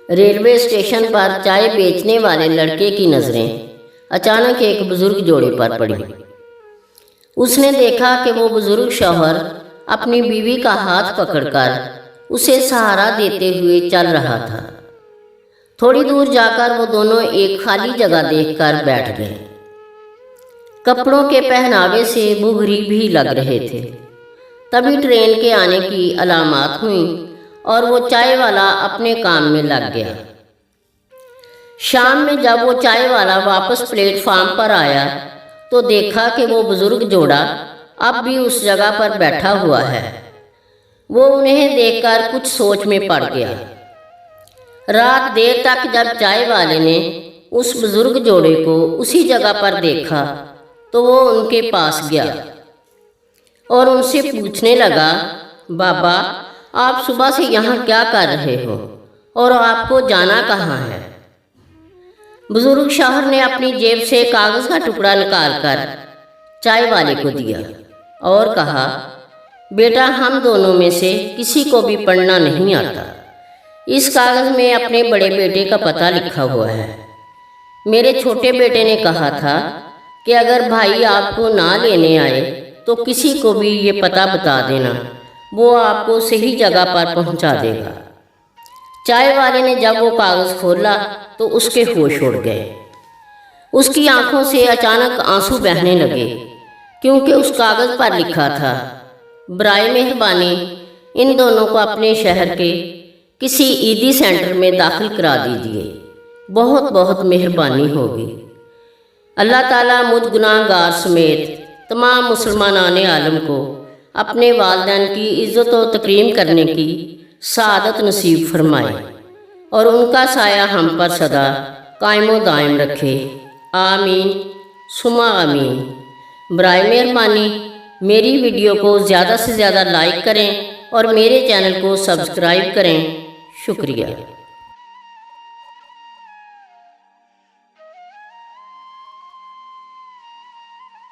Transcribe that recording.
Railway station पर चाय बेचने वाले लड़के की नज़रें अचानक एक बुजुर्ग जोड़े पर पड़ी। उसने देखा कि वो बुजुर्ग शौहर अपनी बीवी का हाथ पकड़कर उसे सहारा देते हुए चल रहा था। थोड़ी दूर जाकर वो दोनों एक खाली जगह देखकर बैठ गए। कपड़ों के पहनावे से बुघरी भी लग रहे थे। तभी ट्रेन के आने की अलामत हुई और वो चाय वाला अपने काम में लग गया। शाम में जब वो चाय वाला वापस प्लेटफार्म पर आया तो देखा कि वो बुजुर्ग जोड़ा अब भी उस जगह पर बैठा हुआ है। वो उन्हें देखकर कुछ सोच में पड़ गया। रात देर तक जब चाय वाले ने उस बुजुर्ग जोड़े को उसी जगह पर देखा तो वो उनके पास गया और उनसे पूछने लगा, बाबा आप सुबह से यहाँ क्या कर रहे हो और आपको जाना कहाँ है? बुजुर्ग शौहर ने अपनी जेब से कागज़ का टुकड़ा निकालकर चाय वाले को दिया और कहा, बेटा हम दोनों में से किसी को भी पढ़ना नहीं आता। इस कागज़ में अपने बड़े बेटे का पता लिखा हुआ है। मेरे छोटे बेटे ने कहा था कि अगर भाई आपको ना लेने आए तो किसी को भी ये पता बता देना, वो आपको सही जगह पर पहुंचा देगा। चाय वाले ने जब वो कागज़ खोला तो उसके होश उड़ गए। उसकी आंखों से अचानक आंसू बहने लगे क्योंकि उस कागज़ पर लिखा था, बराए मेहरबानी इन दोनों को अपने शहर के किसी ईदी सेंटर में दाखिल करा दीजिए, बहुत बहुत मेहरबानी होगी। अल्लाह ताला मुझ गुनाहगार समेत तमाम मुसलमानाने आलम को अपने वालिदैन की इज़्ज़त और तकरीम करने की सआदत नसीब फरमाए और उनका साया हम पर सदा कायमो दायम रखे। आमीन सुमा आमीन। बराए मेहरबानी मेरी वीडियो को ज़्यादा से ज़्यादा लाइक करें और मेरे चैनल को सब्सक्राइब करें। शुक्रिया।